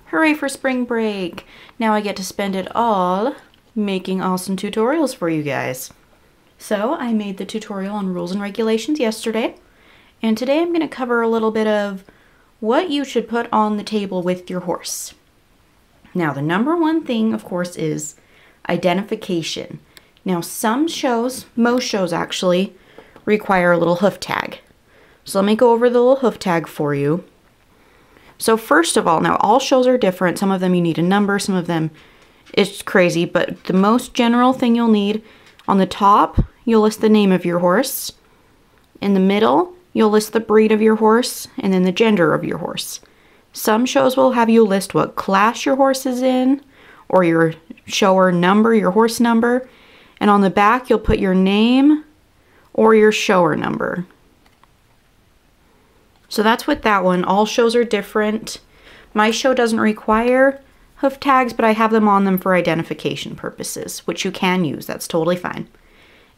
Hooray for spring break! Now I get to spend it all making awesome tutorials for you guys. So I made the tutorial on rules and regulations yesterday, and today I'm going to cover a little bit of what you should put on the table with your horse. Now the number one thing, of course, is identification. Now some shows, most shows actually, require a little hoof tag. So let me go over the little hoof tag for you. So first of all, now all shows are different. Some of them you need a number, some of them it's crazy, but the most general thing you'll need, on the top, you'll list the name of your horse. In the middle, you'll list the breed of your horse, and then the gender of your horse. Some shows will have you list what class your horse is in, or your shower number, your horse number, and on the back you'll put your name or your shower number. So that's with that one. All shows are different. My show doesn't require hoof tags, but I have them on them for identification purposes, which you can use. That's totally fine.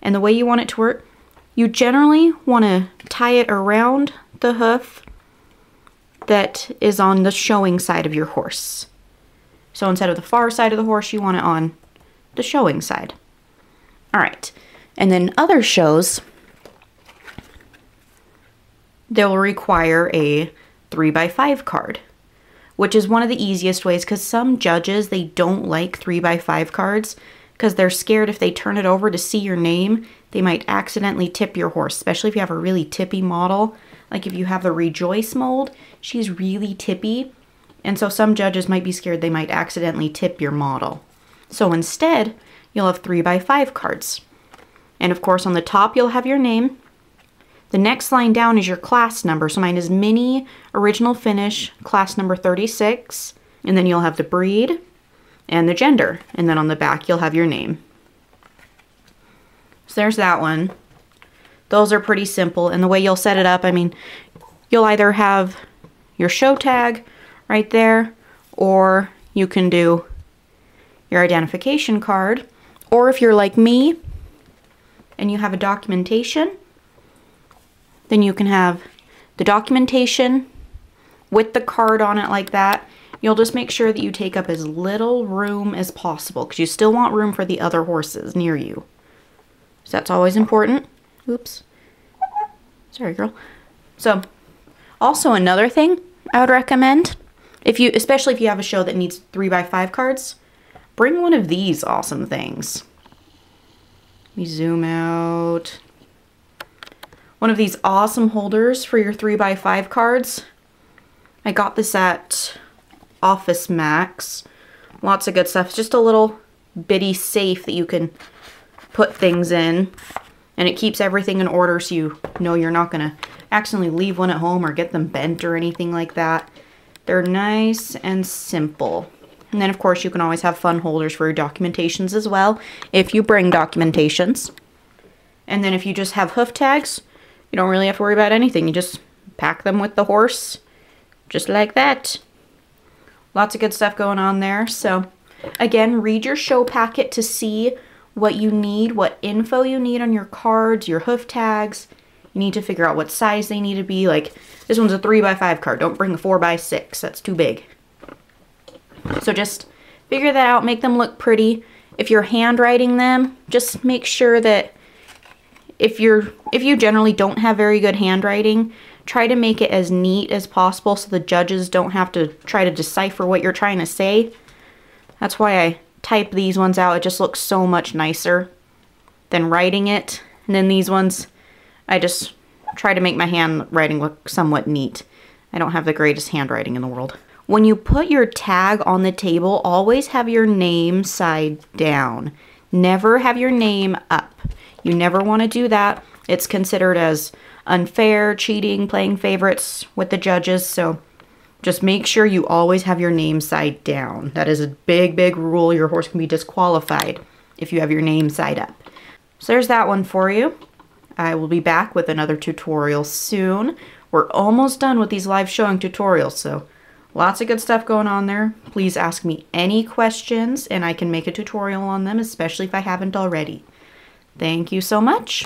And the way you want it to work, you generally want to tie it around the hoof that is on the showing side of your horse. So instead of the far side of the horse, you want it on the showing side. All right. And then other shows, they'll require a 3x5 card, which is one of the easiest ways, because some judges, they don't like 3x5 cards because they're scared if they turn it over to see your name, they might accidentally tip your horse, especially if you have a really tippy model. Like if you have the Rejoice mold, she's really tippy, and so some judges might be scared they might accidentally tip your model. So instead, you'll have 3x5 cards. And of course on the top you'll have your name. The next line down is your class number. So mine is Mini Original Finish, class number 36. And then you'll have the breed and the gender. And then on the back you'll have your name. So there's that one. Those are pretty simple. And the way you'll set it up, I mean, you'll either have your show tag right there, or you can do your identification card. Or if you're like me and you have a documentation, then you can have the documentation with the card on it like that. You'll just make sure that you take up as little room as possible, because you still want room for the other horses near you. So that's always important. Oops. Sorry, girl. So also another thing I would recommend, especially if you have a show that needs 3x5 cards, bring one of these awesome things. Let me zoom out. One of these awesome holders for your 3x5 cards. I got this at Office Max. Lots of good stuff. It's just a little bitty safe that you can put things in, and it keeps everything in order, so you know you're not going to accidentally leave one at home or get them bent or anything like that. They're nice and simple. And then of course you can always have fun holders for your documentations as well, if you bring documentations. And then if you just have hoof tags, you don't really have to worry about anything. You just pack them with the horse, just like that. Lots of good stuff going on there. So again, read your show packet to see what you need, what info you need on your cards, your hoof tags. You need to figure out what size they need to be. Like this one's a 3x5 card. Don't bring a 4x6. That's too big. So just figure that out. Make them look pretty. If you're handwriting them, just make sure that if you generally don't have very good handwriting, try to make it as neat as possible so the judges don't have to try to decipher what you're trying to say. That's why I type these ones out. It just looks so much nicer than writing it. And then these ones, I just try to make my handwriting look somewhat neat. I don't have the greatest handwriting in the world. When you put your tag on the table, always have your name side down. Never have your name up. You never want to do that. It's considered as unfair, cheating, playing favorites with the judges. So just make sure you always have your name side down. That is a big, big rule. Your horse can be disqualified if you have your name side up. So there's that one for you. I will be back with another tutorial soon. We're almost done with these live showing tutorials, so lots of good stuff going on there. Please ask me any questions and I can make a tutorial on them, especially if I haven't already. Thank you so much.